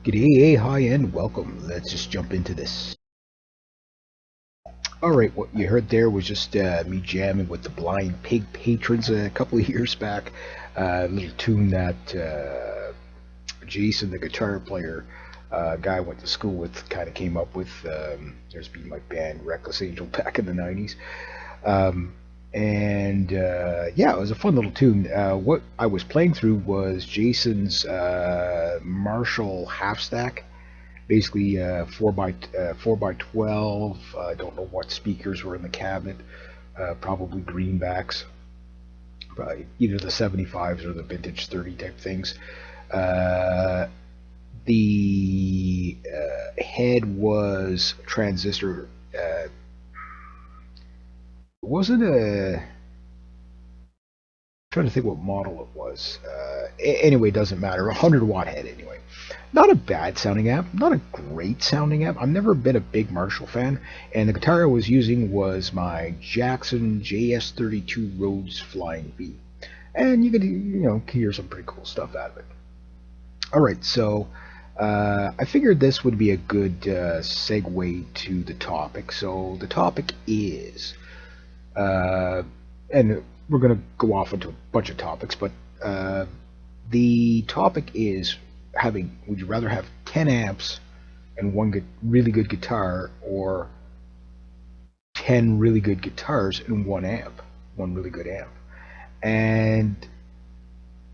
G'day, hey, hi, and welcome. Let's just jump into this. Alright, what you heard there was just me jamming with the Blind Pig Patrons a couple of years back. A little tune that Jason, the guitar player, guy I went to school with, kind of came up with. There's been my band Reckless Angel back in the 90s. Yeah, it was a fun little tune. What I was playing through was Jason's Marshall half stack, basically 4x12. I don't know what speakers were in the cabinet. Probably greenbacks, either the 75s or the vintage 30 type things. The head was transistor. It wasn't a. Trying to think what model it was. Anyway, it doesn't matter. 100-watt head anyway. Not a bad sounding amp, not a great sounding amp. I've never been a big Marshall fan, and the guitar I was using was my Jackson JS32 Rhodes Flying V, and you could hear some pretty cool stuff out of it. All right, so I figured this would be a good segue to the topic. So the topic is, and we're going to go off into a bunch of topics, but the topic is would you rather have 10 amps and one really good guitar, or 10 really good guitars and one really good amp? And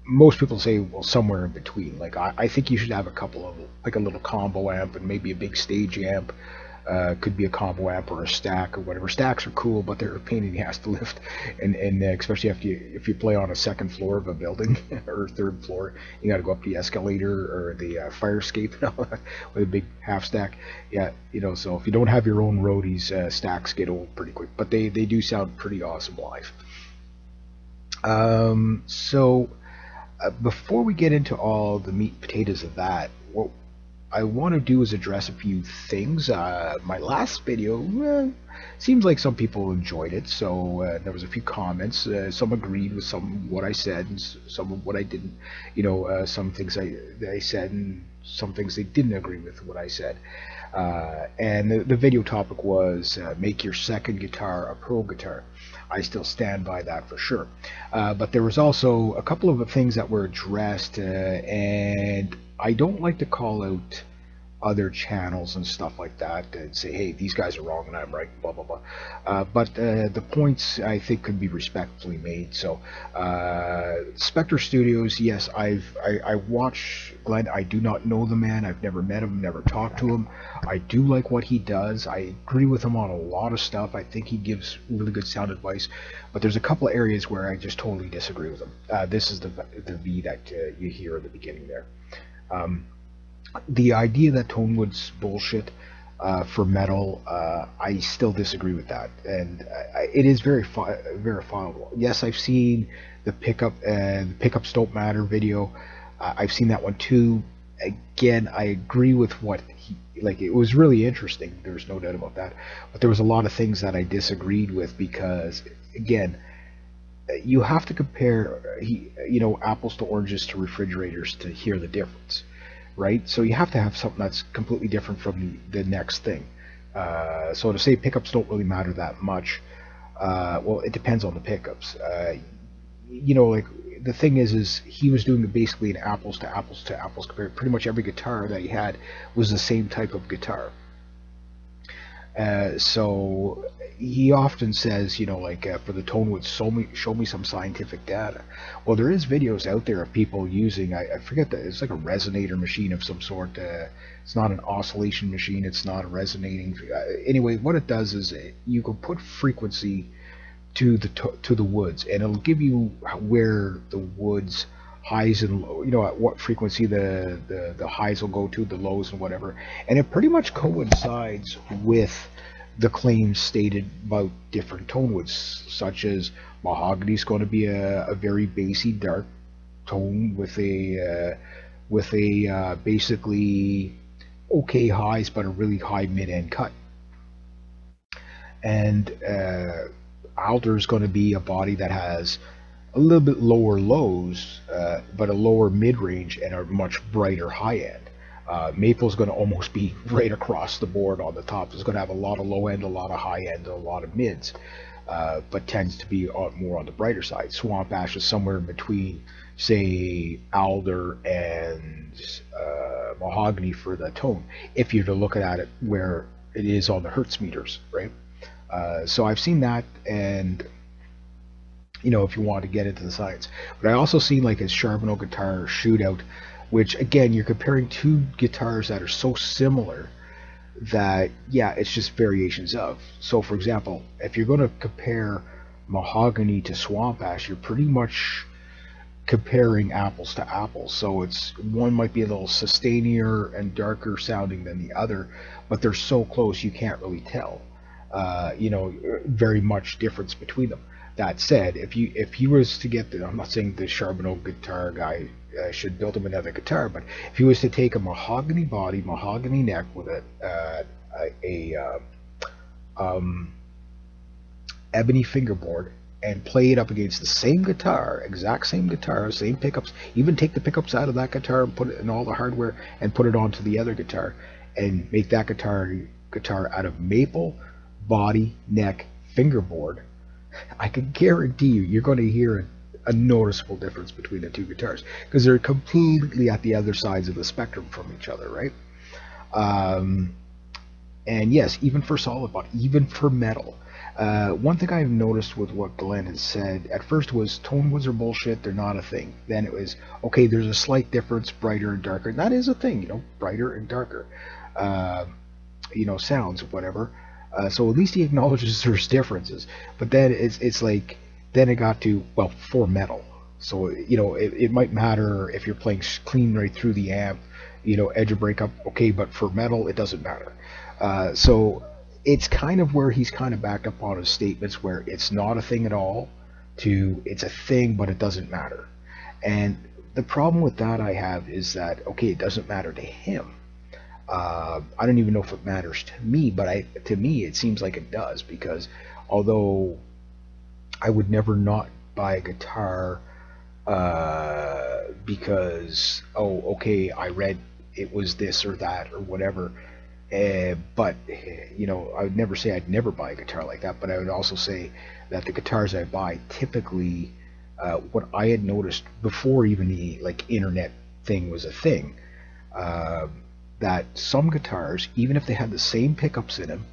most people say, well, somewhere in between. Like, I think you should have a couple of, like a little combo amp and maybe a big stage amp. Could be a combo amp or a stack or whatever. Stacks are cool, but they're a pain in the ass to lift, and especially if you play on a second floor of a building or third floor, you got to go up the escalator or the fire escape with a big half stack. Yeah, so if you don't have your own roadies, stacks get old pretty quick, but they do sound pretty awesome live. Before we get into all the meat and potatoes of that, what I want to do is address a few things. My last video, seems like some people enjoyed it, so there was a few comments. Some agreed with some what I said, and some of what I didn't. Some things I said, and some things they didn't agree with what I said. And the video topic was make your second guitar a pro guitar. I still stand by that for sure. But there was also a couple of things that were addressed, and I don't like to call out other channels and stuff like that and say, hey, these guys are wrong and I'm right, blah blah blah. But the points I think could be respectfully made. So Spectre Studios, yes, I watch Glenn. I do not know the man. I've never met him, never talked to him. I do like what he does. I agree with him on a lot of stuff. I think he gives really good sound advice, but there's a couple of areas where I just totally disagree with him. This is the V that you hear at the beginning there. The idea that Tonewood's bullshit for metal, I still disagree with that, and it is very verifiable. Yes, I've seen the pickup Don't Matter video. I've seen that one too. Again, I agree with what it was really interesting. There's no doubt about that, but there was a lot of things that I disagreed with because, again, you have to compare apples to oranges to refrigerators to hear the difference, right? So you have to have something that's completely different from the next thing. So to say pickups don't really matter that much, well, it depends on the pickups. The thing is he was doing basically an apples to apples to apples compare. Pretty much every guitar that he had was the same type of guitar. So he often says, for the Tonewood, show me some scientific data. Well, there is videos out there of people using, I forget that, it's like a resonator machine of some sort. It's not an oscillation machine, it's not a resonating. Anyway, what it does is you can put frequency to the woods, and it'll give you where the woods highs and low, at what frequency the highs will go to, the lows and whatever, and it pretty much coincides with the claims stated about different tonewoods, such as mahogany's going to be a very bassy dark tone with a basically okay highs but a really high mid-end cut, and alder is going to be a body that has a little bit lower lows, but a lower mid-range and a much brighter high end. Maple's going to almost be right across the board on the top. It's going to have a lot of low end, a lot of high end, a lot of mids, but tends to be more on the brighter side. Swamp Ash is somewhere in between, say, Alder and Mahogany for the tone, if you're to look at it where it is on the Hertz meters, right? So I've seen that, and if you want to get into the science. But I also see like a Charbonneau guitar shootout, which again, you're comparing two guitars that are so similar that, yeah, it's just variations of. So for example, if you're going to compare Mahogany to Swamp Ash, you're pretty much comparing apples to apples. So it's one might be a little sustainier and darker sounding than the other, but they're so close you can't really tell. Very much difference between them. That said, if he was to get I'm not saying the Charbonneau guitar guy should build him another guitar, but if he was to take a mahogany body, mahogany neck with a ebony fingerboard and play it up against the same guitar, exact same guitar, same pickups, even take the pickups out of that guitar and put it in all the hardware and put it onto the other guitar, and make that guitar out of maple body, neck, fingerboard, I can guarantee you're going to hear a noticeable difference between the two guitars, because they're completely at the other sides of the spectrum from each other, right? And yes, even for solid body, even for metal. One thing I've noticed with what Glenn has said, at first was tone woods are bullshit, they're not a thing. Then it was, okay, there's a slight difference, brighter and darker. And that is a thing, brighter and darker, sounds, whatever. So at least he acknowledges there's differences. But then it's like, then it got to, well, for metal. So, it might matter if you're playing clean right through the amp, edge of breakup, okay, but for metal, it doesn't matter. So it's kind of where he's kind of backed up on his statements where it's not a thing at all to it's a thing, but it doesn't matter. And the problem with that I have is that, okay, it doesn't matter to him. I don't even know if it matters to me, but to me it seems like it does, because although I would never not buy a guitar because, oh, okay, I read it was this or that or whatever, but I would never say I'd never buy a guitar like that. But I would also say that the guitars I buy typically, what I had noticed before even the internet thing was a thing, that some guitars, even if they had the same pickups in them,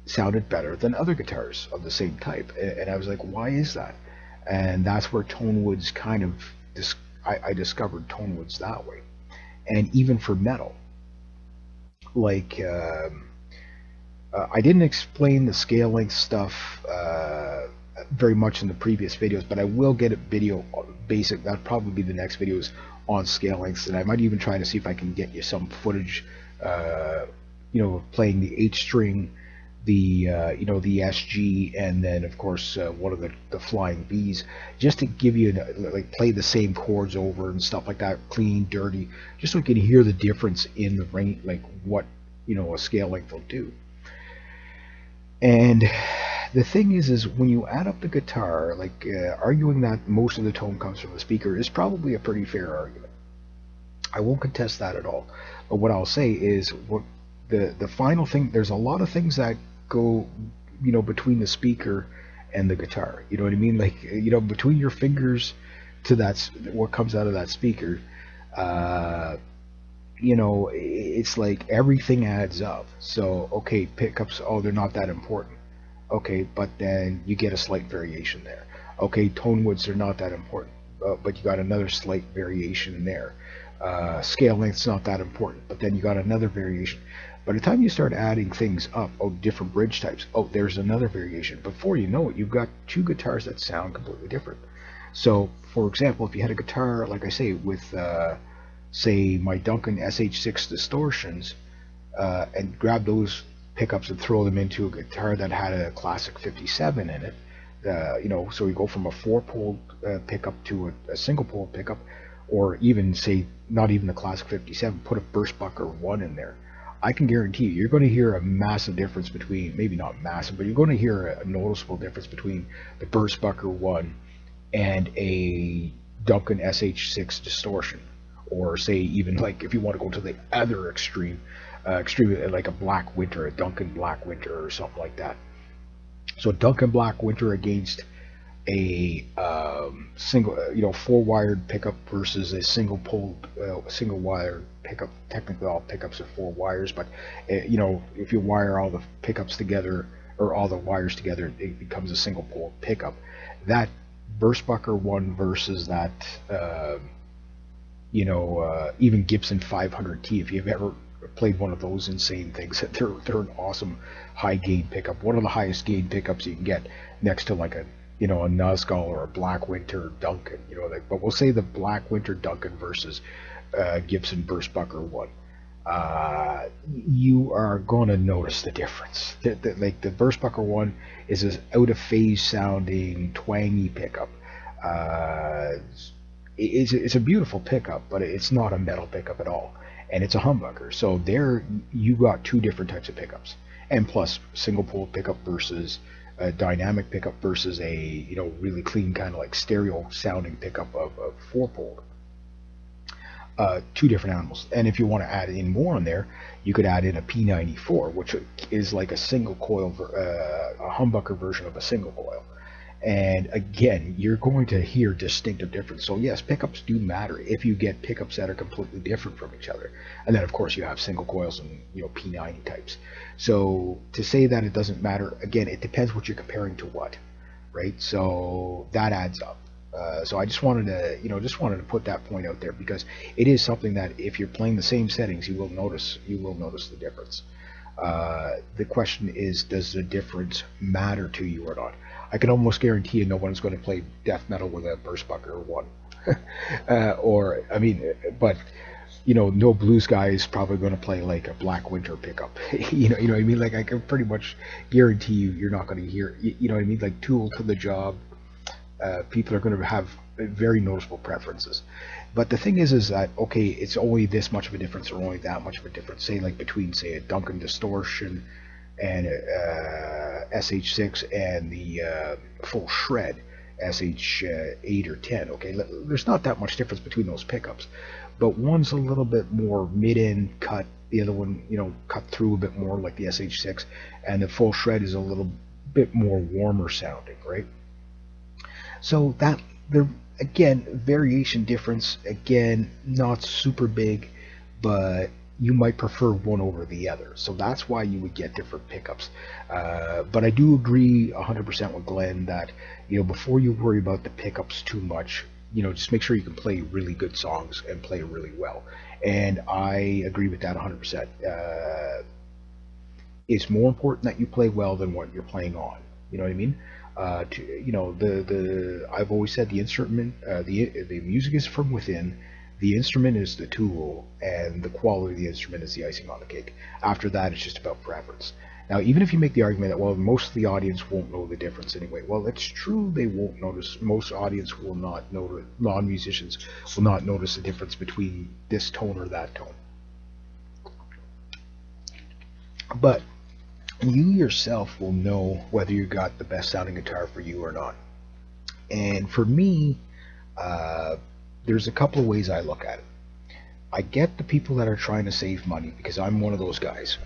sounded better than other guitars of the same type. And I was like, why is that? And that's where tone woods kind of, I discovered tone woods that way. And even for metal, like, I didn't explain the scale length stuff very much in the previous videos, but I will get a video basic, that'll probably be the next videos on scale lengths, and I might even try to see if I can get you some footage, playing the H string, the the SG, and then of course one of the flying V's, just to give you play the same chords over and stuff like that, clean, dirty, just so you can hear the difference in the range, like what a scale length will do. And the thing is when you add up the guitar, arguing that most of the tone comes from the speaker is probably a pretty fair argument. I won't contest that at all. But what I'll say is, what the final thing, there's a lot of things that go, between the speaker and the guitar. You know what I mean? Between your fingers to what comes out of that speaker, it's like everything adds up. So, okay, pickups, oh, they're not that important. Okay, but then you get a slight variation there. Okay, tone woods are not that important, but you got another slight variation there. Scale length's not that important, but then you got another variation. By the time you start adding things up, oh, different bridge types, oh, there's another variation. Before you know it, you've got two guitars that sound completely different. So, for example, if you had a guitar, like I say, with, say, my Duncan SH6 distortions, and grab those pickups and throw them into a guitar that had a classic 57 in it, so you go from a 4-pole pickup to a single-pole pickup, or even, say, not even the classic 57, put a Burstbucker 1 in there. I can guarantee you're going to hear a massive difference between, maybe not massive, but you're going to hear a noticeable difference between the Burstbucker 1 and a Duncan SH6 distortion, or say even like if you want to go to the other extreme like a Black Winter, a Duncan Black Winter or something like that. So Duncan Black Winter against a single, four wired pickup versus a single pole, single wire pickup. Technically, all pickups are four wires, but if you wire all the pickups together or all the wires together, it becomes a single pole pickup. That Burstbucker one versus that, even Gibson 500T. If you've ever played one of those insane things, they're an awesome high gain pickup. One of the highest gain pickups you can get next to like a Nazgul or a Black Winter Duncan, but we'll say the Black Winter Duncan versus Gibson Burstbucker one. You are going to notice the difference. Like the Burstbucker one is this out of phase sounding twangy pickup. It's a beautiful pickup, but it's not a metal pickup at all, and it's a humbucker. So there you got two different types of pickups, and plus single pole pickup versus a dynamic pickup versus a really clean kind of like stereo sounding pickup of four pole. Two different animals. And if you want to add in more on there, you could add in a P94, which is like a single coil, a humbucker version of a single coil. And again, you're going to hear distinctive difference. So yes, pickups do matter if you get pickups that are completely different from each other. And then of course you have single coils and P90 types. So to say that it doesn't matter, again, it depends what you're comparing to what, right? So that adds up. So I just wanted to put that point out there, because it is something that if you're playing the same settings, you will notice the difference. The question is, does the difference matter to you or not? I can almost guarantee you no one's going to play death metal with a Burstbucker one. But no blues guy is probably going to play like a Black Winter pickup. you know what I mean? Like I can pretty much guarantee you're not going to hear. You know what I mean? Like tool to the job. People are going to have very noticeable preferences. But the thing is that, okay, it's only this much of a difference or only that much of a difference, say like between, say, a Duncan Distortion and SH6 and the full shred SH8 or 10. Okay, there's not that much difference between those pickups, but one's a little bit more mid-end cut, the other one cut through a bit more like the SH6, and the full shred is a little bit more warmer sounding, right? So that there again, variation difference, again, not super big, but you might prefer one over the other. So that's why you would get different pickups. But I do agree 100% with Glenn that before you worry about the pickups too much, just make sure you can play really good songs and play really well. And I agree with that 100%. It's more important that you play well than what you're playing on. You know what I mean? I've always said the instrument, the music is from within. The instrument is the tool, and the quality of the instrument is the icing on the cake. After that, it's just about preference. Now, even if you make the argument that, well, most of the audience won't know the difference anyway, well, it's true, they won't notice. Most audience will not notice, non-musicians will not notice the difference between this tone or that tone. But you yourself will know whether you got the best sounding guitar for you or not. And for me, there's a couple of ways I look at it. I get the people that are trying to save money, because I'm one of those guys.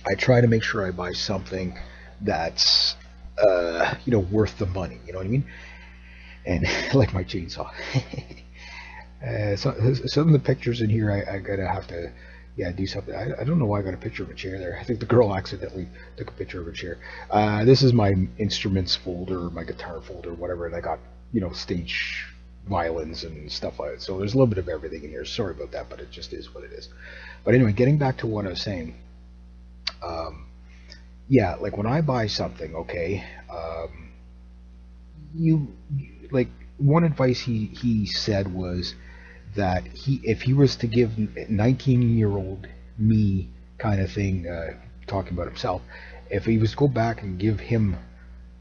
I try to make sure I buy something that's worth the money, you know what I mean? And like my chainsaw. So some of the pictures in here, I gotta have to do something. I don't know why I got a picture of a chair there. I think the girl accidentally took a picture of a chair. This is my instruments folder, my guitar folder, whatever, and I got stage violins and stuff like that. So there's a little bit of everything in here. Sorry about that, but it just is what it is. But anyway, getting back to what I was saying, like when I buy something, okay, like one advice he said was that if he was to give 19-year-old me kind of thing, talking about himself, if he was to go back and give him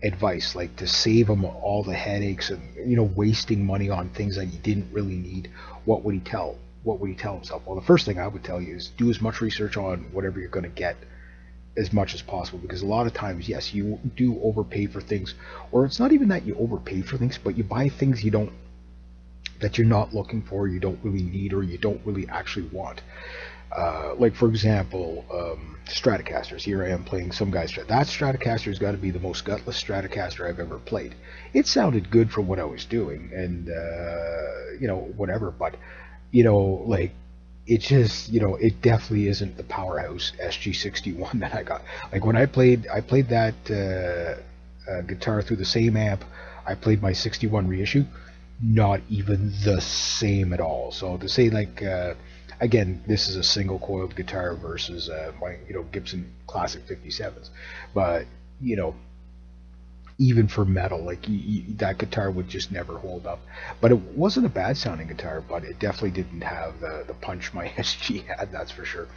advice, like to save him all the headaches and wasting money on things that he didn't really need, what would he tell himself? Well, the first thing I would tell you is do as much research on whatever you're going to get as much as possible, because a lot of times, yes, you do overpay for things, or it's not even that you overpay for things, but you buy things you don't that you're not looking for, you don't really need, or you don't really actually want. Like for example, Stratocasters. Here I am playing some guy's Strat. That Stratocaster's got to be the most gutless Stratocaster I've ever played. It sounded good for what I was doing, and whatever. But like it just it definitely isn't the powerhouse SG61 that I got. Like when I played that guitar through the same amp I played my 61 reissue. Not even the same at all. So to say like again, this is a single coiled guitar versus my Gibson Classic 57s, but even for metal, like that guitar would just never hold up. But it wasn't a bad sounding guitar, but it definitely didn't have the punch my SG had. That's for sure.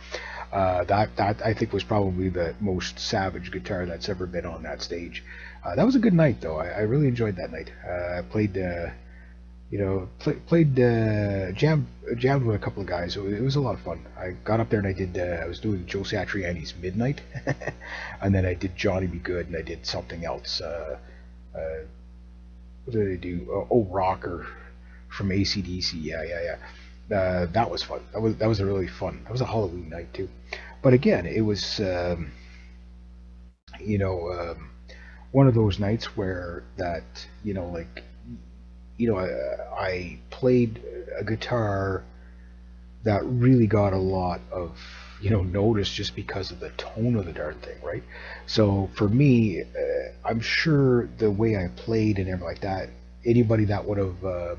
That I think was probably the most savage guitar that's ever been on that stage. That was a good night though. I really enjoyed that night. I played. Played jammed with a couple of guys. It was a lot of fun. I got up there and I did. I was doing Joe Satriani's Midnight, and then I did Johnny Be Good, and I did something else. What did I do? Rocker from AC/DC. Yeah. That was fun. That was a really fun. That was a Halloween night too. But again, it was you know one of those nights where that like I played a guitar that really got a lot of notice just because of the tone of the darn thing, right? So for me, I'm sure the way I played and everything like that, anybody that would have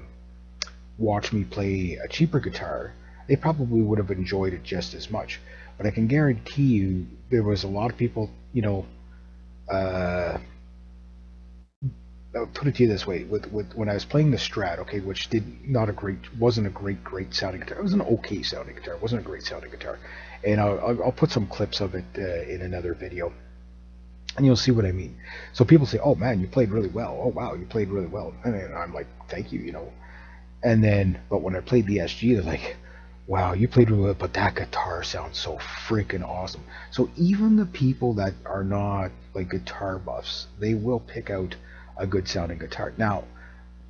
watched me play a cheaper guitar, they probably would have enjoyed it just as much. But I can guarantee you, there was a lot of people, uh, I'll put it to you this way: with when I was playing the Strat, okay, which wasn't a great sounding guitar. It was an okay sounding guitar. It wasn't a great sounding guitar, and I'll put some clips of it in another video, and you'll see what I mean. So people say, "Oh man, you played really well. Oh wow, you played really well," and I'm like, "Thank you." And then, but when I played the SG, they're like, "Wow, you played really well, but that guitar sounds so freaking awesome." So even the people that are not like guitar buffs, they will pick out a good sounding guitar. Now,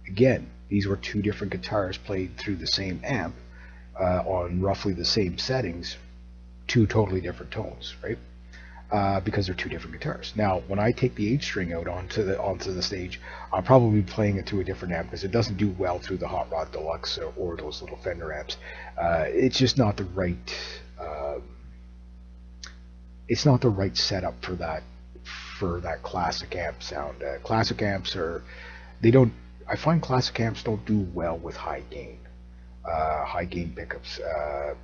again, these were two different guitars played through the same amp on roughly the same settings, two totally different tones, right? Because they're two different guitars. Now, when I take the 8 string out onto the stage, I'll probably be playing it through a different amp because it doesn't do well through the Hot Rod Deluxe or those little Fender amps. It's just not the right. It's not the right setup for that classic amp sound. Classic amps they don't. I find classic amps don't do well with high gain pickups,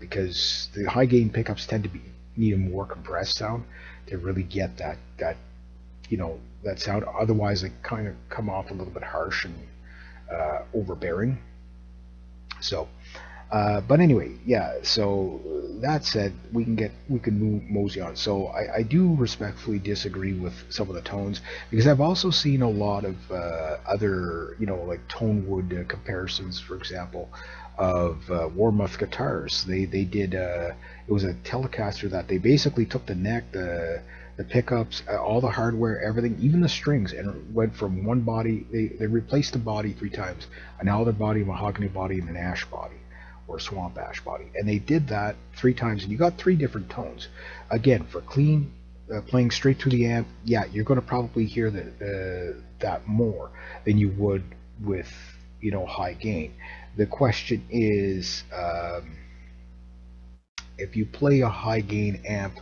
because the high gain pickups tend to need a more compressed sound to really get that sound. Otherwise, they kind of come off a little bit harsh and overbearing. So. But anyway, yeah. So that said, we can move mosey on. So I do respectfully disagree with some of the tones, because I've also seen a lot of other like Tonewood comparisons, for example, of Warmoth guitars. They did it was a Telecaster that they basically took the neck, the pickups, all the hardware, everything, even the strings, and went from one body. They replaced the body 3 times, an alder body, a mahogany body, and an ash body, or swamp ash body, and they did that 3 times, and you got 3 different tones. Again, for clean playing straight through the amp, yeah, you're going to probably hear that more than you would with high gain. The question is, if you play a high gain amp,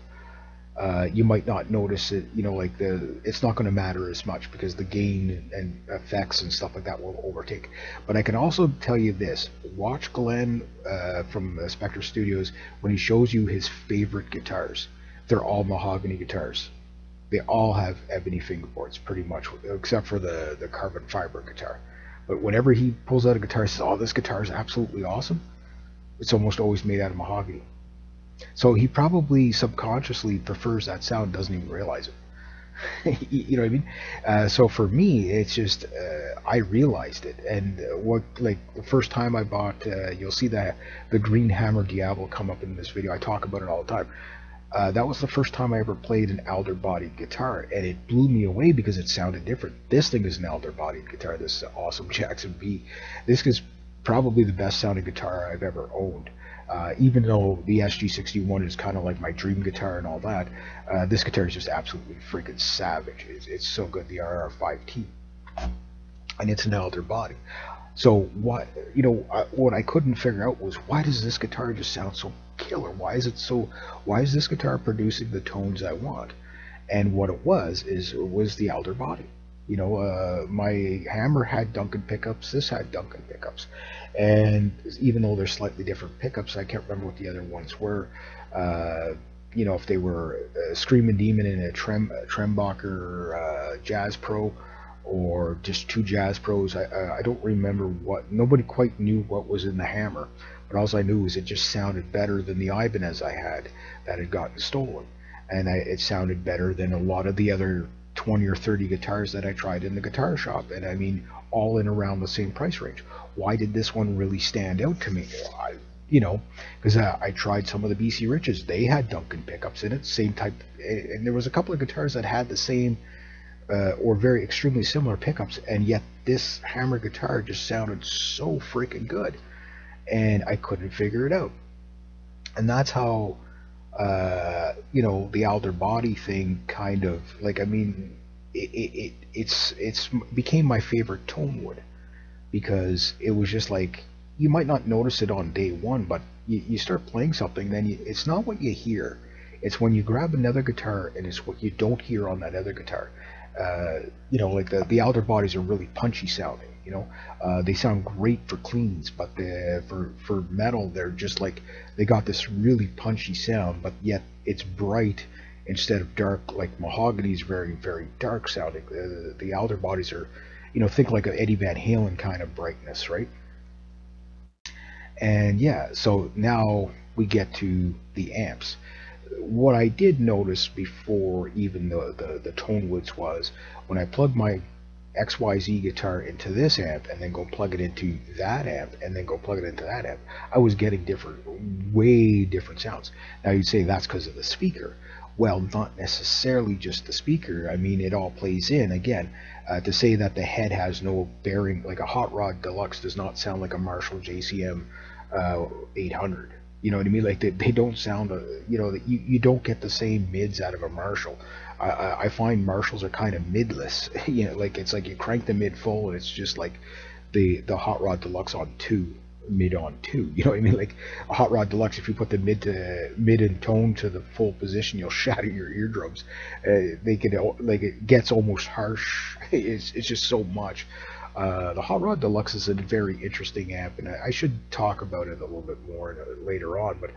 you might not notice it, like it's not going to matter as much because the gain and effects and stuff like that will overtake. But I can also tell you this: watch Glenn from Spectre Studios when he shows you his favorite guitars. They're all mahogany guitars. They all have ebony fingerboards, pretty much, except for the carbon fiber guitar. But whenever he pulls out a guitar and says, "Oh, this guitar is absolutely awesome," it's almost always made out of mahogany. So he probably subconsciously prefers that sound, doesn't even realize it. You know what I mean? So for me, it's just I realized it, and like the first time I bought, you'll see the Green Hammer Diablo come up in this video. I talk about it all the time. That was the first time I ever played an alder-bodied guitar, and it blew me away because it sounded different. This thing is an alder-bodied guitar. This awesome Jackson B. This is probably the best sounding guitar I've ever owned. Even though the SG61 is kind of like my dream guitar and all that, this guitar is just absolutely freaking savage. It's so good, the RR5T, and it's an elder body. So what what I couldn't figure out was, why does this guitar just sound so killer? Why is this guitar producing the tones I want? And what it was the elder body. My hammer had Duncan pickups. This had Duncan pickups, and even though they're slightly different pickups, I can't remember what the other ones were. If they were Screaming Demon in a Trembacher Jazz Pro, or just two Jazz Pros. I don't remember what. Nobody quite knew what was in the hammer, but all I knew is it just sounded better than the Ibanez I had that had gotten stolen, and it sounded better than a lot of the other 20 or 30 guitars that I tried in the guitar shop, and I mean all in around the same price range. Why did this one really stand out to me? Because I tried some of the BC Riches. They had Duncan pickups in it, same type, and there was a couple of guitars that had the same or very extremely similar pickups, and yet this hammer guitar just sounded so freaking good, and I couldn't figure it out. And that's how the Alder body thing kind of, like, I mean, it's became my favorite tone wood, because it was just like, you might not notice it on day one, but you start playing something, then it's not what you hear, it's when you grab another guitar and it's what you don't hear on that other guitar. Like the Alder bodies are really punchy sounding. They sound great for cleans, but for metal, they're just like, they got this really punchy sound, but yet it's bright instead of dark. Like mahogany's very, very dark sounding. The Alder bodies are, think like an Eddie Van Halen kind of brightness, right? And yeah, so now we get to the amps. What I did notice before even the tone woods was, when I plugged my XYZ guitar into this amp and then go plug it into that amp and then go plug it into that amp, I was getting way different sounds. Now you'd say that's because of the speaker. Well, not necessarily just the speaker. I mean, it all plays in. Again, to say that the head has no bearing, like a Hot Rod Deluxe does not sound like a Marshall JCM 800. You know what I mean? Like they don't sound, you don't get the same mids out of a Marshall. I find Marshalls are kind of midless. Like it's like you crank the mid full and it's just like the Hot Rod Deluxe on two, mid on two. You know what I mean? Like a Hot Rod Deluxe, if you put the mid and tone to the full position, you'll shatter your eardrums. They could, like, it gets almost harsh. It's just so much. The Hot Rod Deluxe is a very interesting amp, and I should talk about it a little bit more later on. But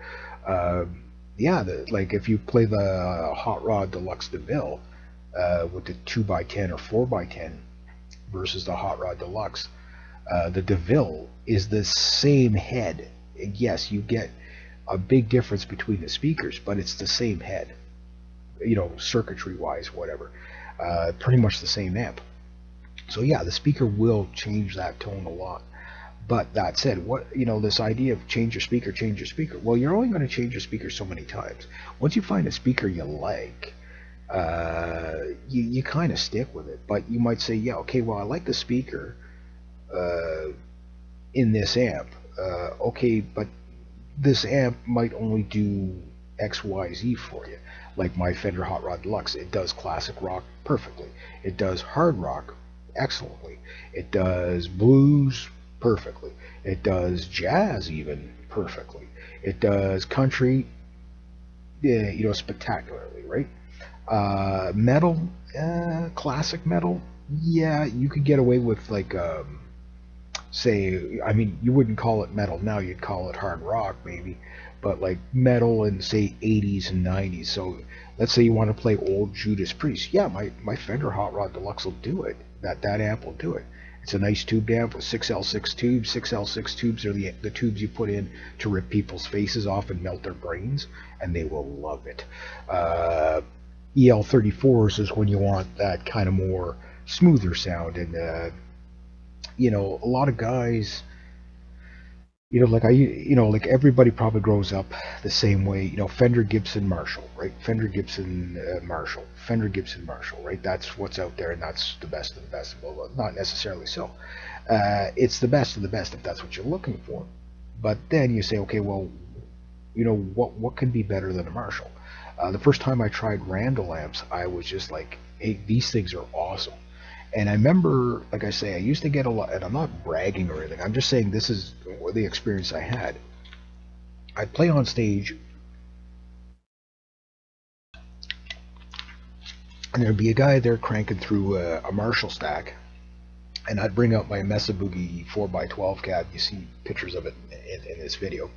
yeah, like if you play the Hot Rod Deluxe DeVille with the 2x10 or 4x10 versus the Hot Rod Deluxe, the DeVille is the same head. And yes, you get a big difference between the speakers, but it's the same head, circuitry wise, whatever. Pretty much the same amp. So yeah, the speaker will change that tone a lot. But that said, this idea of change your speaker, change your speaker. Well, you're only going to change your speaker so many times. Once you find a speaker you like, you kind of stick with it. But you might say, yeah, okay, well, I like the speaker in this amp. Okay, but this amp might only do X, Y, Z for you. Like my Fender Hot Rod Deluxe, it does classic rock perfectly. It does hard rock excellently. It does blues perfectly. It does jazz even perfectly. It does country, spectacularly, right? Metal, classic metal, yeah, you could get away with, like, say, I mean, you wouldn't call it metal now, you'd call it hard rock maybe, but like metal in, say, 80s and 90s. So let's say you want to play old Judas Priest. Yeah, my Fender Hot Rod Deluxe will do it. That amp will do it. It's a nice tube amp with 6L6 tubes. 6L6 tubes are the tubes you put in to rip people's faces off and melt their brains, and they will love it. EL34s is when you want that kind of more smoother sound, and a lot of guys like everybody probably grows up the same way. Fender, Gibson, Marshall, right? Fender, Gibson, Marshall, Fender, Gibson, Marshall, right? That's what's out there, and that's the best of the best. Well, not necessarily so. It's the best of the best if that's what you're looking for. But then you say, okay, well, what can be better than a Marshall? The first time I tried Randall amps, I was just like, hey, these things are awesome. And I remember, like I say, I used to get a lot, and I'm not bragging or anything. I'm just saying this is the experience I had. I'd play on stage, and there'd be a guy there cranking through a Marshall stack, and I'd bring out my Mesa Boogie 4x12 cab. You see pictures of it in this video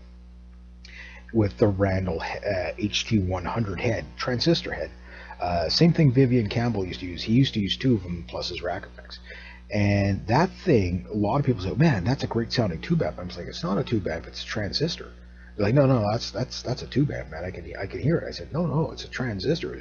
with the Randall HT100 head, transistor head. Same thing Vivian Campbell used to use. He used to use two of them plus his rack effects. And that thing, a lot of people say, man, that's a great sounding tube amp. I'm like, it's not a tube amp, it's a transistor. They're like, no, that's a tube amp, man. I can hear it. I said, no, it's a transistor.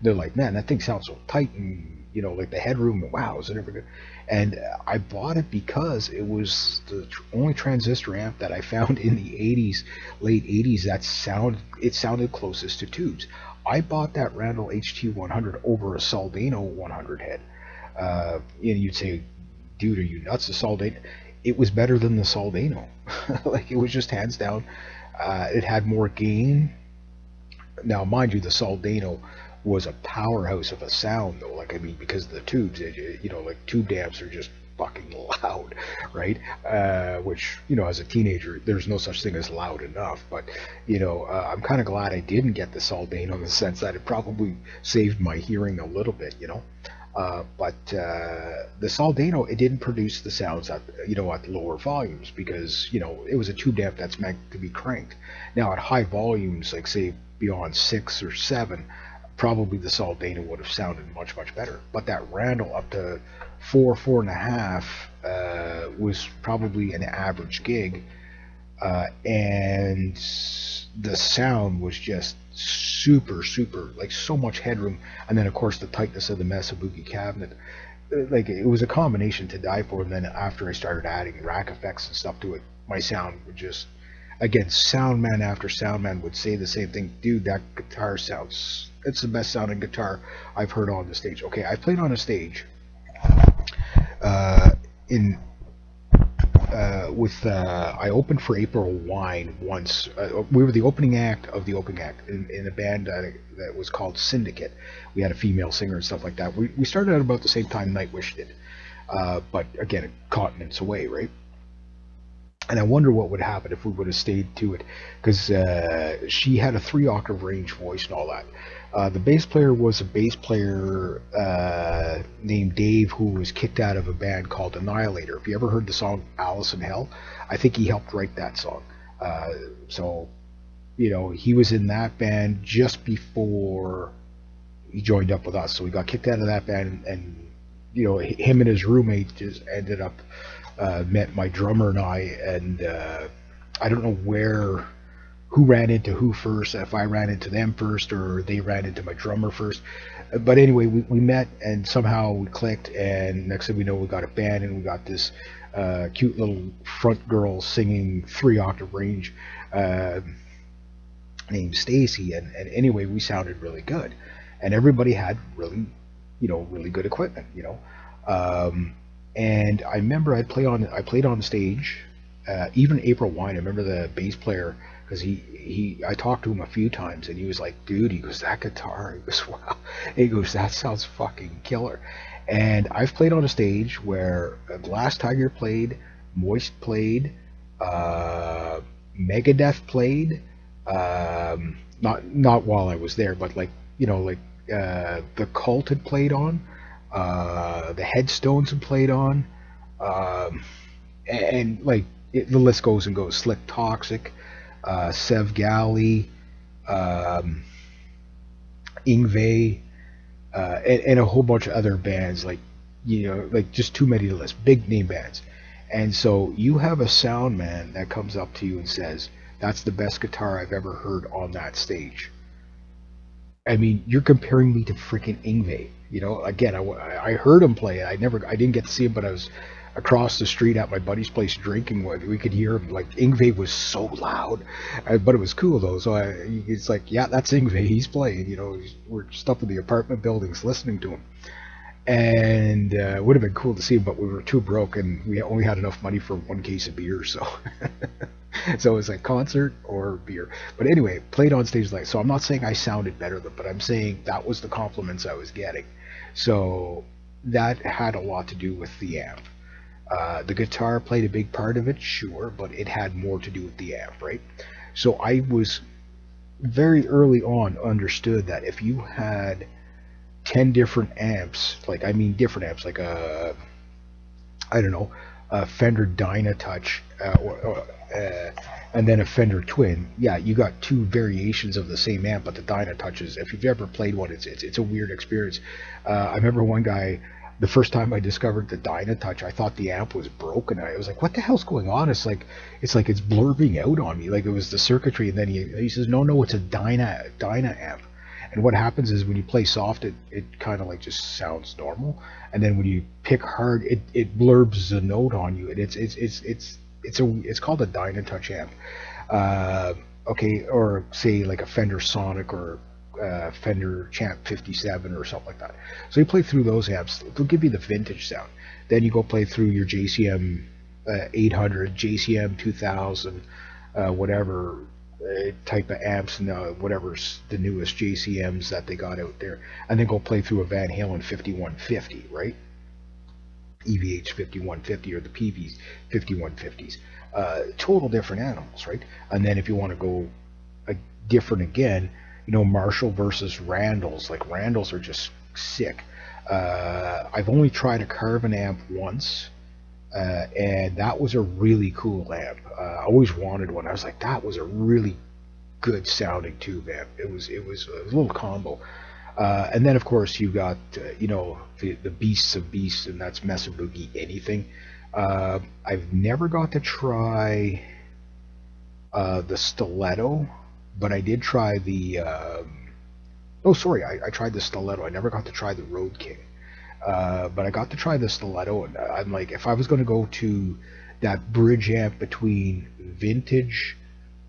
They're like, man, that thing sounds so tight, and like the headroom. Wow, is it ever good? And I bought it because it was the only transistor amp that I found in the '80s, late '80s that sounded closest to tubes. I bought that Randall HT100 over a Soldano 100 head. And you'd say, dude, are you nuts? The Soldano, it was better than the Soldano. Like, it was just hands down. It had more gain. Now, mind you, the Soldano was a powerhouse of a sound, though. Like, I mean, because of the tubes, like tube amps are just fucking loud, right? Which, as a teenager, there's no such thing as loud enough. But, I'm kind of glad I didn't get the Soldano in the sense that it probably saved my hearing a little bit. But the Soldano, it didn't produce the sounds at lower volumes because it was a tube amp that's meant to be cranked. Now at high volumes, like say beyond 6 or 7, probably the Soldano would have sounded much better. But that Randall up to 4.5 was probably an average gig, and the sound was just super, like so much headroom, and then of course the tightness of the Mesa Boogie cabinet. Like it was a combination to die for. And then after I started adding rack effects and stuff to it, my sound would just, again, soundman after soundman would say the same thing. Dude, that guitar sounds, it's the best sounding guitar I've heard on the stage. Okay, I played on a stage in with I opened for April Wine once. We were the opening act of the opening act in a band that was called Syndicate. We had a female singer and stuff like that. We started at about the same time Nightwish did, but again, continents away, right? And I wonder what would happen if we would have stayed to it, because she had a 3 octave range voice and all that. The bass player was a bass player named Dave, who was kicked out of a band called Annihilator. If you ever heard the song Alice in Hell, I think he helped write that song. So he was in that band just before he joined up with us. So he got kicked out of that band, and him and his roommate just ended up met my drummer and I don't know who ran into who first, if I ran into them first or they ran into my drummer first. But anyway, we met and somehow we clicked, and next thing we know, we got a band, and we got this cute little front girl singing 3 octave range named Stacy, and anyway, we sounded really good, and everybody had really good equipment. And I remember I played on stage. Even April Wine, I remember the bass player, because I talked to him a few times, and he was like, dude, he goes, that guitar, he goes, wow, he goes, that sounds fucking killer. And I've played on a stage where Glass Tiger played, Moist played, Megadeth played, not while I was there, but like the Cult had played on, the Headstones had played on, and like the list goes and goes. Slick Toxic, Sev Gali, Ingve, and a whole bunch of other bands, like like just too many to list. Big name bands. And so you have a sound man that comes up to you and says, "That's the best guitar I've ever heard on that stage." I mean, you're comparing me to freaking Ingve. Again, I heard him play it. I didn't get to see him, but across the street at my buddy's place drinking. We could hear him, like Ingve was so loud, but it was cool though. So it's like, yeah, that's Ingve. He's playing. We're just up in the apartment buildings listening to him, and it would have been cool to see him, but we were too broke, and we only had enough money for one case of beer. So so it was like concert or beer. But anyway, played on stage like, so I'm not saying I sounded better, but I'm saying that was the compliments I was getting. So that had a lot to do with the amp. The guitar played a big part of it, sure, but it had more to do with the amp, right? So I was very early on understood that if you had 10 different amps, like I mean different amps, like I don't know, a Fender Dynatouch, and then a Fender Twin. Yeah, you got two variations of the same amp, but the Dynatouch is, if you've ever played one, it's a weird experience. I remember one guy, the first time I discovered the Dynatouch, I thought the amp was broken. I was like, "What the hell's going on?" It's blurbing out on me, like it was the circuitry. And then he says, "No, it's a Dyna amp." And what happens is when you play soft, it kind of like just sounds normal, and then when you pick hard, it blurbs the note on you, and it's called a Dynatouch amp. Uh, okay, or say like a Fender Sonic or Fender Champ 57 or something like that. So you play through those amps, they'll give you the vintage sound. Then you go play through your JCM 800, JCM 2000, whatever type of amps, and whatever's the newest JCMs that they got out there, and then go play through a Van Halen 5150, right? EVH 5150 or the PVs 5150s. Total different animals, right? And then if you want to go different again, Marshall versus Randall's. Like Randall's are just sick. I've only tried a Carvin amp once, and that was a really cool amp. I always wanted one. I was like, that was a really good sounding tube amp. It was a little combo. And then of course you got the beasts of beasts, and that's Mesa Boogie anything. I've never got to try the Stiletto, but I did try the. Oh, sorry, I tried the Stiletto. I never got to try the Road King. But I got to try the Stiletto, and I'm like, if I was going to go to that bridge amp between vintage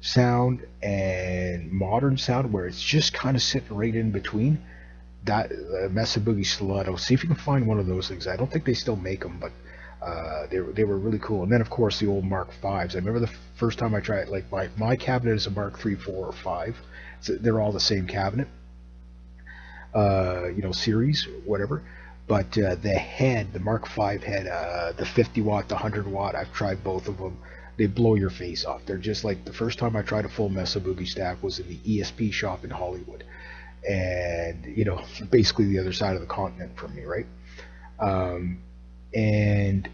sound and modern sound, where it's just kind of sitting right in between, that Mesa Boogie Stiletto. See if you can find one of those things. I don't think they still make them, but they were really cool. And then of course the old Mark Fives. I remember the first time I tried it. Like my cabinet is a Mark 3, 4, or 5. So they're all the same cabinet, series, whatever. But the Mark 5 head, the 50 watt, the 100 watt, I've tried both of them. They blow your face off. They're just like, the first time I tried a full Mesa Boogie stack was in the ESP shop in Hollywood. And, basically the other side of the continent from me, right? And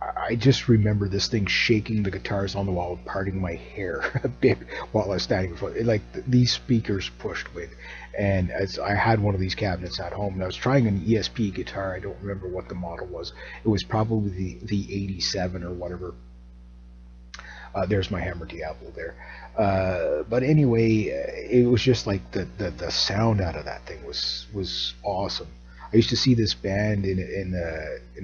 I just remember this thing shaking the guitars on the wall, parting my hair a bit while I was standing before it. Like these speakers pushed wind, and as I had one of these cabinets at home, and I was trying an ESP guitar. I don't remember what the model was. It was probably the 87 or whatever. There's my Hammer Diablo there. But anyway, it was just like the sound out of that thing was awesome. I used to see this band in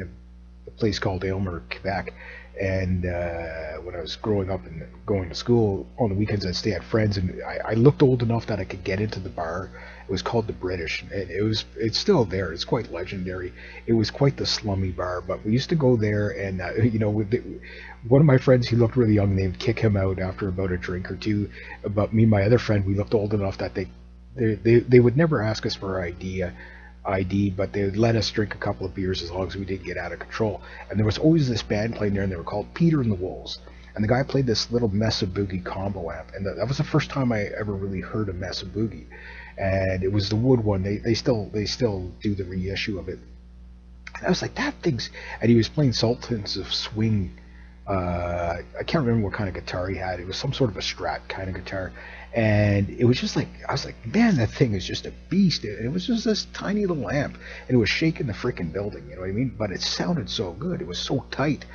a place called Aylmer, Quebec, and when I was growing up and going to school, on the weekends I'd stay at friends, and I looked old enough that I could get into the bar. It was called the British, and it's still there. It's quite legendary. It was quite the slummy bar, but we used to go there, and one of my friends, he looked really young, and they would kick him out after about a drink or two. But me and my other friend, we looked old enough that they would never ask us for our ID, but they would let us drink a couple of beers as long as we didn't get out of control. And there was always this band playing there, and they were called Peter and the Wolves. And the guy played this little Mesa Boogie combo amp, and that was the first time I ever really heard of Mesa Boogie. And it was the wood one. They still do the reissue of it. And I was like, that thing's. And he was playing Sultans of Swing. I can't remember what kind of guitar he had. It was some sort of a Strat kind of guitar. And it was just like, I was like, man, that thing is just a beast. And it was just this tiny little amp, and it was shaking the freaking building, you know what I mean? But it sounded so good. It was so tight,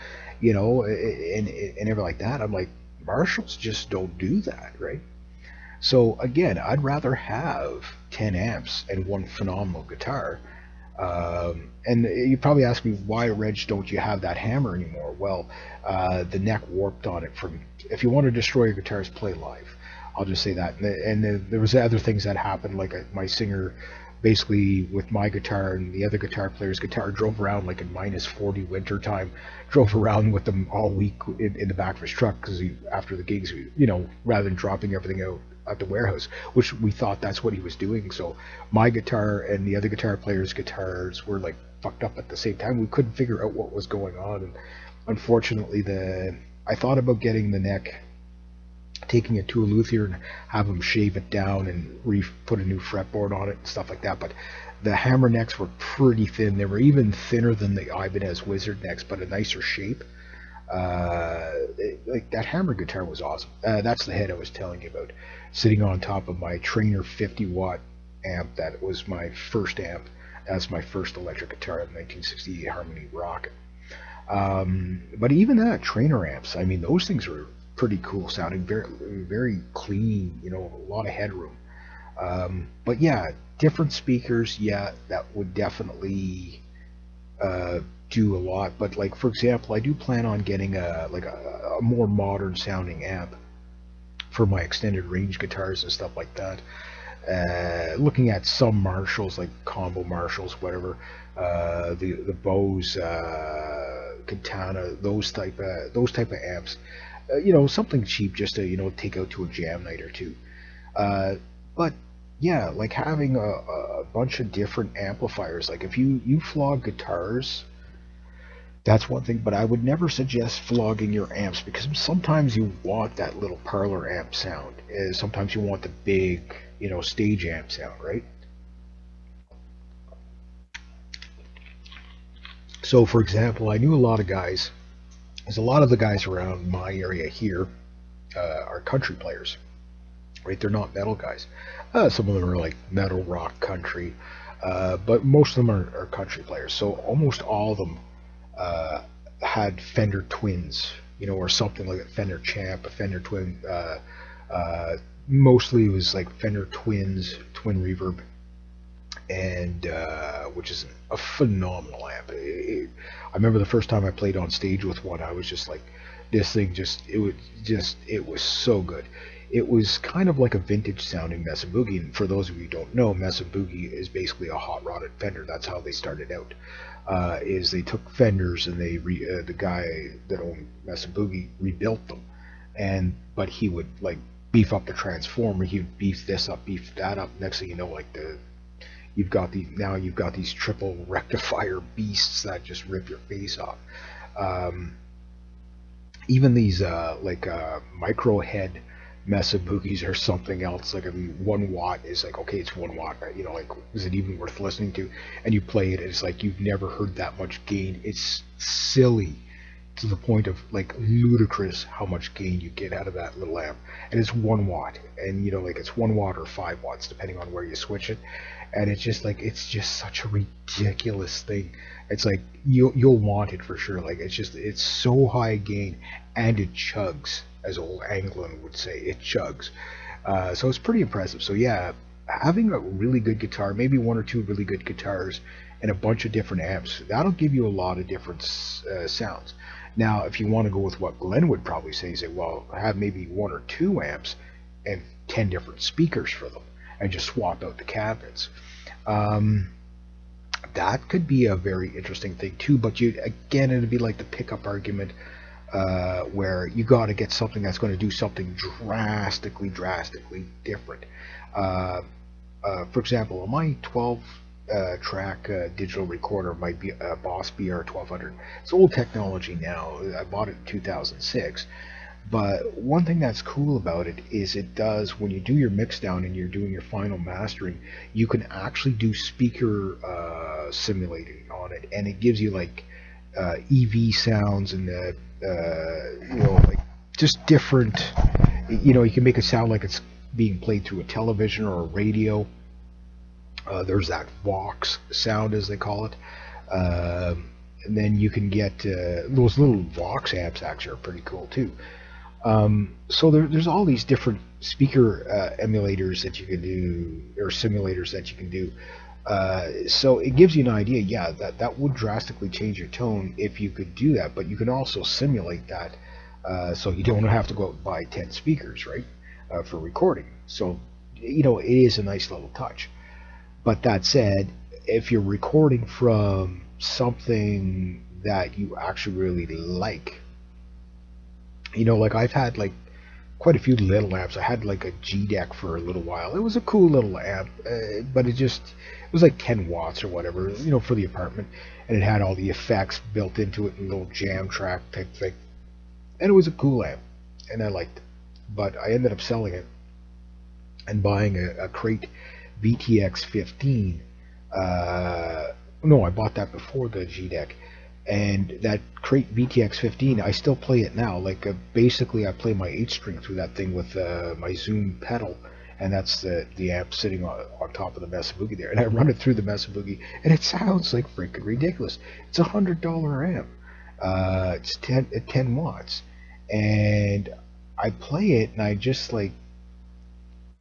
and everything like that. I'm like, Marshalls just don't do that, right? So again, I'd rather have 10 amps and one phenomenal guitar And you probably ask me, why, Reg, don't you have that hammer anymore? Well, the neck warped on it. From If you want to destroy your guitars, play live. I'll just say that. And there was other things that happened, like my singer, basically with my guitar and the other guitar player's guitar, drove around like in minus 40 winter time, drove around with them all week in the back of his truck because after the gigs, rather than dropping everything out at the warehouse, which we thought that's what he was doing. So my guitar and the other guitar player's guitars were like fucked up at the same time. We couldn't figure out what was going on, and unfortunately, I thought about getting the neck, taking it to a luthier and have him shave it down and put a new fretboard on it and stuff like that. But the hammer necks were pretty thin. They were even thinner than the Ibanez Wizard necks, but a nicer shape. Like that hammer guitar was awesome. That's the head I was telling you about, sitting on top of my Trainer 50-watt amp. That was my first amp. That's my first electric guitar, the 1968 Harmony Rocket. But even that, Trainer amps, I mean, those things were pretty cool sounding, very, very clean, a lot of headroom. But yeah, different speakers, yeah, that would definitely do a lot. But like, for example, I do plan on getting a more modern sounding amp for my extended range guitars and stuff like that. Looking at some Marshalls, like combo Marshalls, whatever, the Bose Katana, those type of amps. Something cheap just to take out to a jam night or two. But yeah, like having a bunch of different amplifiers. Like if you flog guitars, that's one thing, but I would never suggest flogging your amps, because sometimes you want that little parlor amp sound. Sometimes you want the big, stage amp sound, right? So, for example, I knew a lot of guys. There's a lot of the guys around my area here are country players, right? They're not metal guys. Some of them are like metal, rock, country, but most of them are country players. So almost all of them had Fender Twins, or something like a Fender Champ, a Fender Twin. Mostly it was like Fender Twins, Twin Reverb, and which is a phenomenal amp. I remember the first time I played on stage with one, I was just like, this thing it was so good. It was kind of like a vintage sounding Mesa Boogie, and for those of you who don't know, Mesa Boogie is basically a hot rodded Fender. That's how they started out. Is they took Fenders and the guy that owned Mesa Boogie rebuilt them, but he would like beef up the transformer. He would beef this up, beef that up. Next thing you know, like you've got these triple rectifier beasts that just rip your face off. Even these micro head Mesa Boogies or something else. Like, I mean, 1 watt is like, okay, it's 1 watt, like, is it even worth listening to? And you play it, and it's like you've never heard that much gain. It's silly to the point of like ludicrous how much gain you get out of that little amp. And it's 1 watt, and like it's 1 watt or 5 watts depending on where you switch it. And it's just such a ridiculous thing. It's like you'll want it for sure. Like, it's so high gain, and it chugs, as old Anglin would say. It chugs. So it's pretty impressive. So yeah, having a really good guitar, maybe 1 or 2 really good guitars, and a bunch of different amps, that'll give you a lot of different sounds. Now, if you want to go with what Glenn would probably say, well, have maybe 1 or 2 amps and 10 different speakers for them, and just swap out the cabinets. That could be a very interesting thing too. But it'd be like the pickup argument, where you got to get something that's going to do something drastically different. For example, on my 12 track digital recorder, my Boss BR 1200. It's old technology now. I bought it in 2006. But one thing that's cool about it is it does, when you do your mix down and you're doing your final mastering, you can actually do speaker simulating on it, and it gives you like EV sounds and like just different. You can make it sound like it's being played through a television or a radio. There's that Vox sound, as they call it. And then you can get those little Vox amps. Actually, are pretty cool too. So there's all these different speaker emulators that you can do, or simulators that you can do. So it gives you an idea. Yeah, that would drastically change your tone if you could do that. But you can also simulate that, so you don't have to go out and buy 10 speakers, right, for recording. So it is a nice little touch. But that said, if you're recording from something that you actually really like, like I've had like quite a few little amps. I had like a G deck for a little while. It was a cool little amp, but it was like 10 watts or whatever, for the apartment, and it had all the effects built into it, and a little jam track type thing, and it was a cool amp, and I liked it. But I ended up selling it and buying a Crate VTX 15. No, I bought that before the G deck, and that Crate VTX 15, I still play it now. Like basically, I play my 8 string through that thing with my Zoom pedal, and that's the amp sitting on top of the Mesa Boogie there, and I run it through the Mesa Boogie, and it sounds like freaking ridiculous. It's $100 amp. It's 10 watts, and I play it, and I just like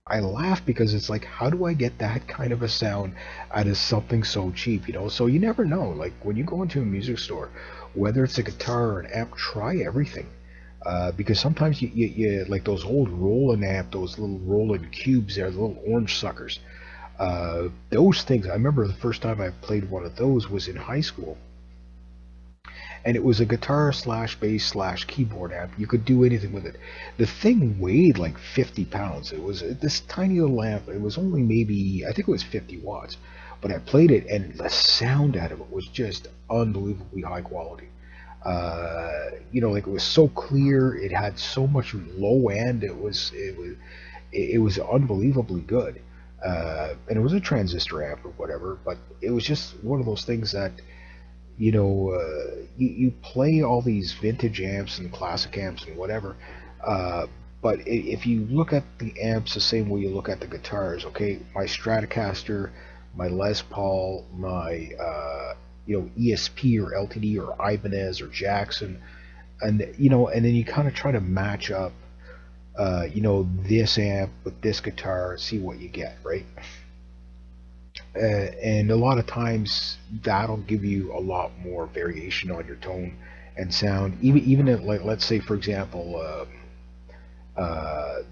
I laugh because it's like, how do I get that kind of a sound out of something so cheap, So you never know. Like when you go into a music store, whether it's a guitar or an amp, try everything. Because sometimes you like those old Roland amp, those little Roland cubes there, the little orange suckers. Those things, I remember the first time I played one of those was in high school, and it was a guitar slash bass slash keyboard amp. You could do anything with it. The thing weighed like 50 pounds. It was this tiny little amp. It was only maybe, I think it was 50 watts. But I played it, and the sound out of it was just unbelievably high quality. Like it was so clear. It had so much low end. It was unbelievably good. And it was a transistor amp or whatever. But it was just one of those things that you play all these vintage amps and classic amps and whatever, but if you look at the amps the same way you look at the guitars, okay, my Stratocaster, my Les Paul, my ESP or LTD or Ibanez or Jackson, and then you kind of try to match up, this amp with this guitar, see what you get, right? And a lot of times that'll give you a lot more variation on your tone and sound. Even if, like, let's say for example,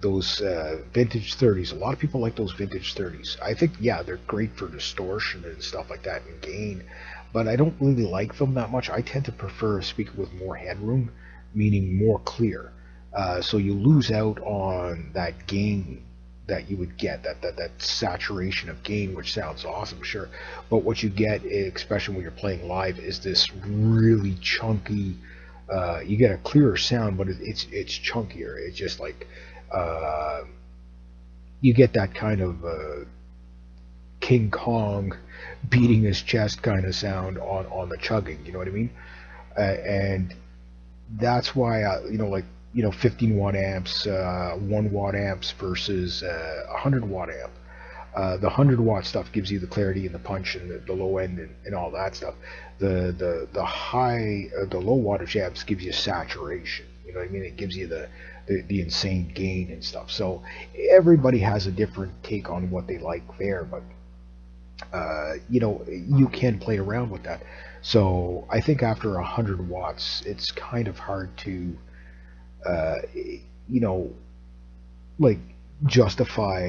those vintage 30s. A lot of people like those vintage 30s. I think, yeah, they're great for distortion and stuff like that and gain, but I don't really like them that much. I tend to prefer a speaker with more headroom, meaning more clear. So you lose out on that gain that you would get, that saturation of gain, which sounds awesome, sure, but what you get, especially when you're playing live, is this really chunky. You get a clearer sound, but it's chunkier. It's just like, uh, you get that kind of King Kong beating his chest kind of sound on the chugging. You know what I mean? And that's why, like, 15 watt amps, 1 watt amps versus 100 watt amp. The 100 watt stuff gives you the clarity and the punch and the low end and all that stuff. The low wattage amps gives you saturation. You know what I mean? It gives you the insane gain and stuff. So everybody has a different take on what they like there, but you can play around with that. So I think after 100 watts, it's kind of hard to, you know, like justify,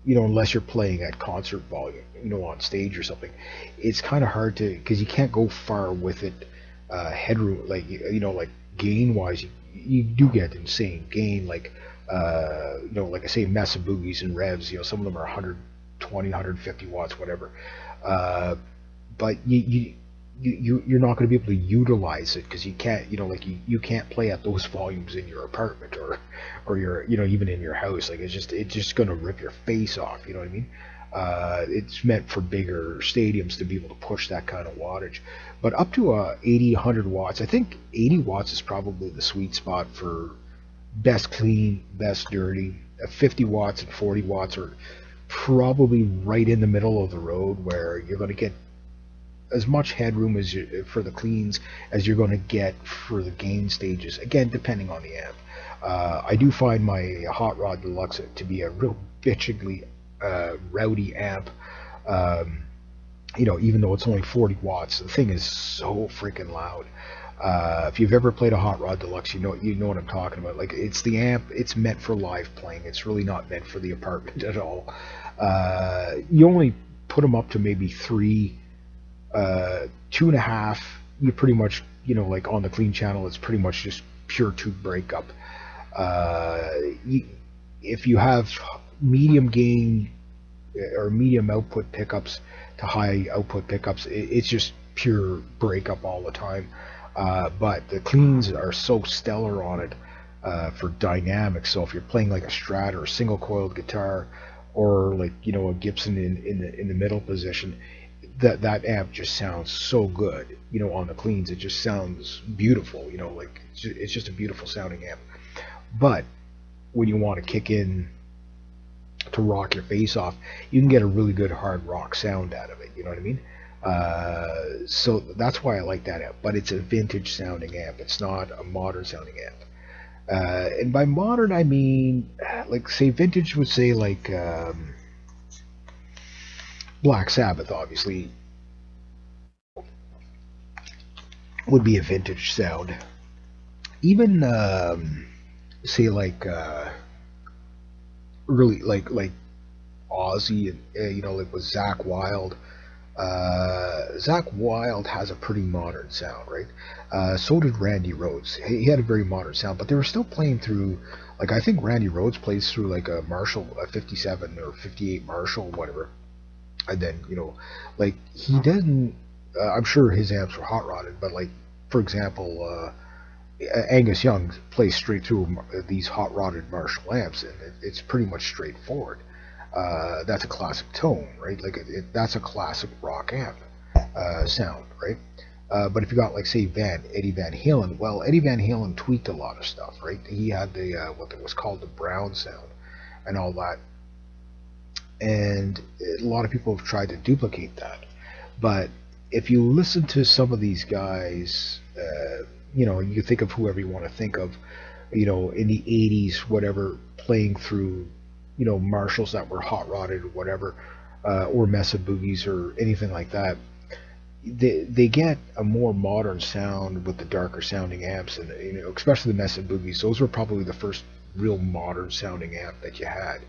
unless you're playing at concert volume, on stage or something. It's kind of hard to, because you can't go far with it, headroom, like, like gain wise, you do get insane gain, like, like I say, Mesa Boogies and Revs, some of them are 120, 150 watts, whatever. Uh, but you're not going to be able to utilize it because you can't, like you can't play at those volumes in your apartment or your, even in your house. Like it's just going to rip your face off. You know what I mean? It's meant for bigger stadiums to be able to push that kind of wattage. But up to 80, 100 watts, I think 80 watts is probably the sweet spot for best clean, best dirty. 50 watts and 40 watts are probably right in the middle of the road where you're going to get as much headroom as for the cleans as you're going to get for the gain stages. Again, depending on the amp. I do find my Hot Rod Deluxe to be a real bitchingly rowdy amp. Um, even though it's only 40 watts, the thing is so freaking loud. If you've ever played a Hot Rod Deluxe, you know what I'm talking about. Like, it's the amp. It's meant for live playing. It's really not meant for the apartment at all. You only put them up to maybe three, 2.5. You pretty much, like on the clean channel, it's pretty much just pure tube breakup. Uh, you, if you have medium gain or medium output pickups to high output pickups, it's just pure breakup all the time. But the cleans are so stellar on it for dynamics. So if you're playing like a Strat or a single coiled guitar, or like a Gibson in the middle position, that amp just sounds so good. On the cleans, it just sounds beautiful. Like it's just a beautiful sounding amp. But when you want to kick in to rock your face off, you can get a really good hard rock sound out of it. You know what I mean? So that's why I like that amp. But it's a vintage sounding amp. It's not a modern sounding amp. And by modern, I mean, like, say, vintage would say, like, Black Sabbath, obviously, would be a vintage sound. Even, say, like, really, like Ozzy, and, like with Zakk Wylde. Zakk Wylde has a pretty modern sound, right? So did Randy Rhoads. He had a very modern sound, but they were still playing through, like, I think Randy Rhoads plays through like a Marshall, a 57 or 58 Marshall, whatever. And then, like, he doesn't, I'm sure his amps were hot rodded, but like, for example, Angus Young plays straight through these hot rodded Marshall amps, and it's pretty much straightforward. That's a classic tone, right? Like that's a classic rock amp sound, right? But if you got, like, say, Eddie Van Halen, well, Eddie Van Halen tweaked a lot of stuff, right? He had the what was called the Brown sound and all that, and a lot of people have tried to duplicate that. But if you listen to some of these guys, you think of whoever you want to think of, in the 80s, whatever, playing through, Marshalls that were hot rodded or whatever, or Mesa Boogies or anything like that. They get a more modern sound with the darker sounding amps, and especially the Mesa Boogies. Those were probably the first real modern sounding amp that you had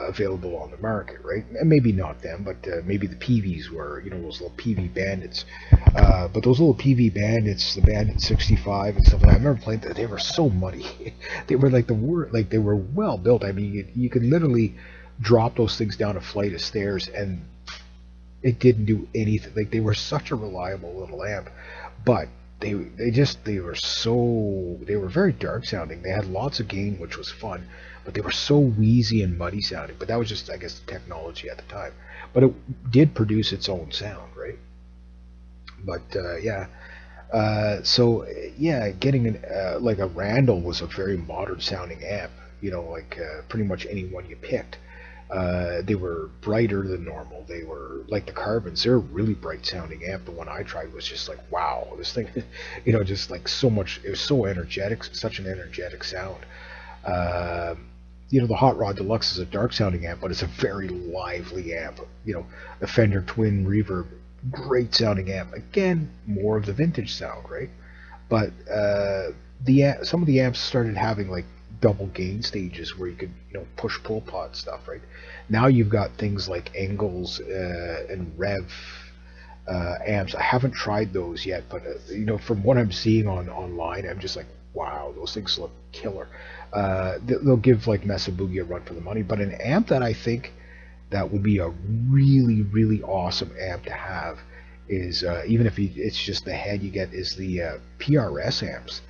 available on the market, right? And maybe not them, but maybe the PVs were, those little PV Bandits. But those little PV Bandits, the Bandit 65 and stuff like that, I remember playing that. They were so muddy. They were like they were well built. I mean, you could literally drop those things down a flight of stairs and it didn't do anything. Like, they were such a reliable little amp, but they were very dark sounding. They had lots of gain, which was fun, but they were so wheezy and muddy sounding. But that was just, I guess, the technology at the time. But it did produce its own sound, right? But yeah. So yeah, getting like a Randall was a very modern sounding amp. Like pretty much any one you picked. They were brighter than normal. They were like the Carbons. They're a really bright sounding amp. The one I tried was just like, wow, this thing, just like so much. It was so energetic, such an energetic sound. The Hot Rod Deluxe is a dark sounding amp, but it's a very lively amp. The Fender Twin Reverb, great sounding amp. Again, more of the vintage sound, right? But some of the amps started having like double gain stages where you could push pull pot stuff, right? Now you've got things like Engels and Rev amps. I haven't tried those yet, but from what I'm seeing online, I'm just like, wow, those things look killer. They'll give like Mesa Boogie a run for the money, but an amp that I think that would be a really, really awesome amp to have is, even if it's just the head you get, is the PRS amps.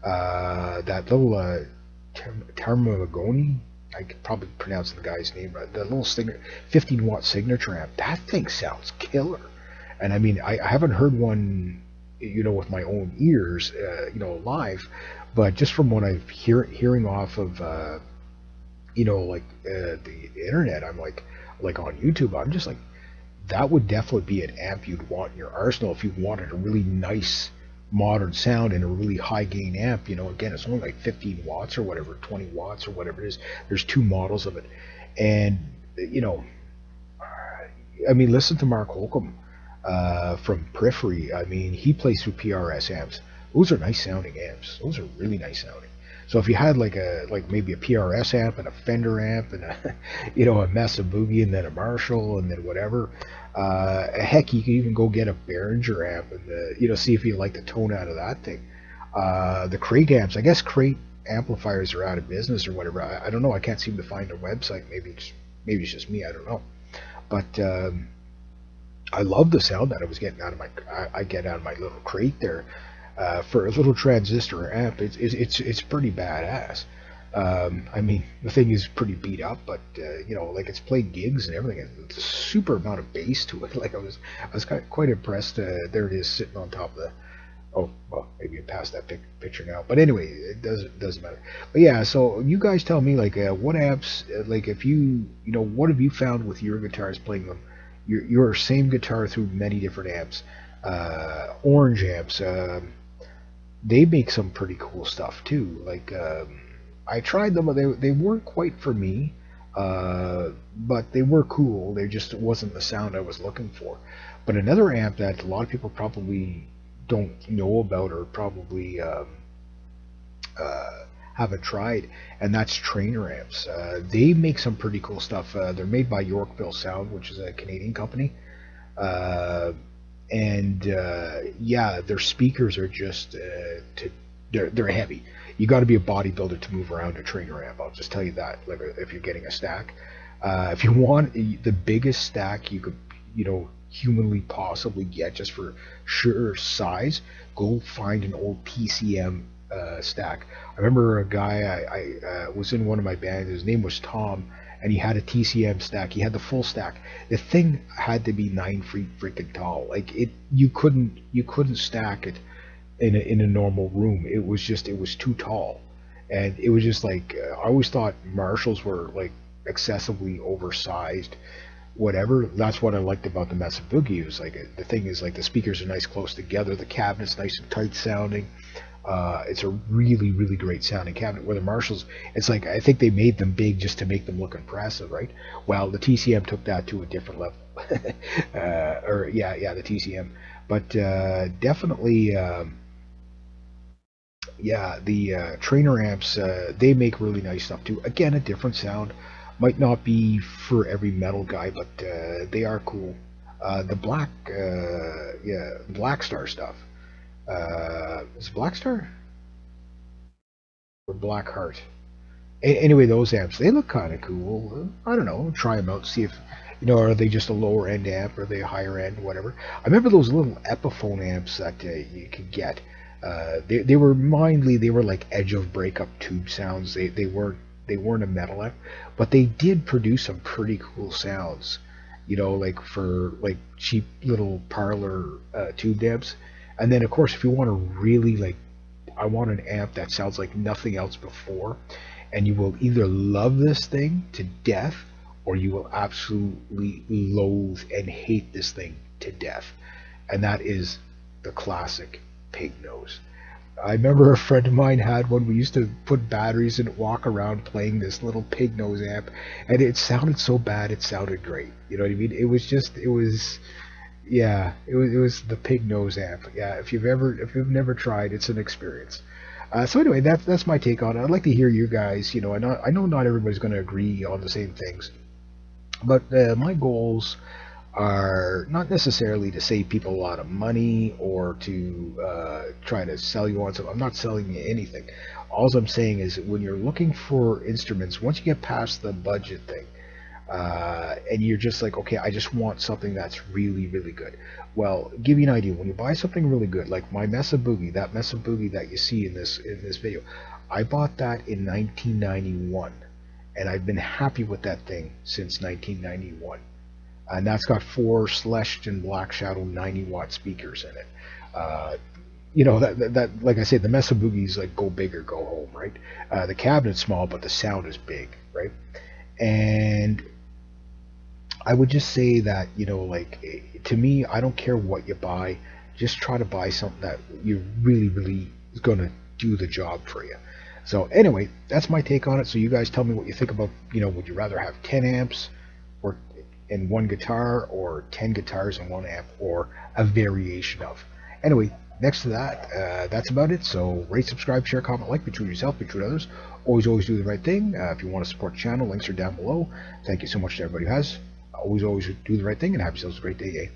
That little Termagoni, I could probably pronounce the guy's name right. The little 15-watt signature amp. That thing sounds killer. And I mean, I haven't heard one, with my own ears, live, but just from what I'm hearing off of, the internet, I'm like on YouTube, I'm just like, that would definitely be an amp you'd want in your arsenal if you wanted a really nice modern sound and a really high gain amp. Again, it's only like 15 watts or whatever, 20 watts or whatever it is. There's two models of it, and you know, I mean, listen to Mark Holcomb from Periphery. I mean, he plays through PRS amps. Those are nice sounding amps. Those are really nice sounding. So if you had like maybe a PRS amp and a Fender amp and a a Mesa Boogie and then a Marshall and then whatever, heck, you could even go get a Behringer amp and see if you like the tone out of that thing. The crate amps, I guess crate amplifiers are out of business or whatever. I don't know. I can't seem to find their website. Maybe it's just me. I don't know. But I love the sound that I was getting out of I get out of my little crate there for a little transistor amp. It's pretty badass. I mean, the thing is pretty beat up, but like it's played gigs and everything. It's a super amount of bass to it. Like I was quite impressed. There it is sitting on top of the. Oh well, maybe you passed that picture now. But anyway, it doesn't matter. But yeah, so you guys tell me like what amps like if what have you found with your guitars playing them your same guitar through many different amps. Orange amps, they make some pretty cool stuff too. Like I tried them, but they weren't quite for me. But they were cool. They just wasn't the sound I was looking for. But another amp that a lot of people probably don't know about or probably haven't tried, and that's Trainer amps. They make some pretty cool stuff. They're made by Yorkville Sound, which is a Canadian company. Uh, and yeah, their speakers are just they're heavy. You got to be a bodybuilder to move around a Trainer amp. I'll just tell you that. Like if you're getting a stack, if you want the biggest stack you could humanly possibly get just for sure size, go find an old PCM stack. I remember a guy I was in one of my bands. His name was Tom, and he had a TCM stack. He had the full stack. The thing had to be 9 feet freaking tall. Like you couldn't stack it in a normal room. It was too tall, and it was just like I always thought Marshalls were like excessively oversized. Whatever. That's what I liked about the Mesa Boogie. It was like the thing is like the speakers are nice close together. The cabinet's nice and tight sounding. It's a really, really great sounding cabinet. Where the Marshalls, it's like I think they made them big just to make them look impressive, right? Well, the TCM took that to a different level. Or yeah, the TCM. But definitely, yeah, the Trainer amps, they make really nice stuff too. Again, a different sound. Might not be for every metal guy, but they are cool. The Black Star stuff. Is it Black Star or Black Heart? Anyway, those amps they look kind of cool. I don't know. Try them out. See if are they just a lower end amp or are they a higher end, whatever. I remember those little Epiphone amps that you could get. They were mindly. They were like edge of breakup tube sounds. They weren't a metal amp, but they did produce some pretty cool sounds. Like for like cheap little parlor tube amps. And then of course, if you want to really like, I want an amp that sounds like nothing else before, and you will either love this thing to death, or you will absolutely loathe and hate this thing to death. And that is the classic pig nose. I remember a friend of mine had one. We used to put batteries in it, walk around playing this little pig nose amp, and it sounded so bad it sounded great. You know what I mean? Yeah, it was the pig nose amp. Yeah, if you've never tried, it's an experience. So anyway, that's my take on it. I'd like to hear you guys. I know not everybody's going to agree on the same things, but my goals are not necessarily to save people a lot of money or to try to sell you on something. I'm not selling you anything. All I'm saying is when you're looking for instruments, once you get past the budget thing, and you're just like, okay, I just want something that's really, really good. Well, give you an idea. When you buy something really good, like my Mesa Boogie, that Mesa Boogie that you see in this video, I bought that in 1991, and I've been happy with that thing since 1991. And that's got four Celestion Black Shadow 90-watt speakers in it. Uh, that like I said, the Mesa Boogie's like go big or go home, right? The cabinet's small, but the sound is big, right? And I would just say that like to me, I don't care what you buy. Just try to buy something that you really, really is going to do the job for you. So anyway, that's my take on it. So you guys tell me what you think about. Would you rather have 10 amps? or in one guitar, or 10 guitars in one amp, or a variation of. Anyway, next to that, that's about it. So rate, subscribe, share, comment, like, be true to yourself, be true to others. Always do the right thing. If you want to support the channel, links are down below. Thank you so much to everybody who has. Always do the right thing, and have yourselves a great day.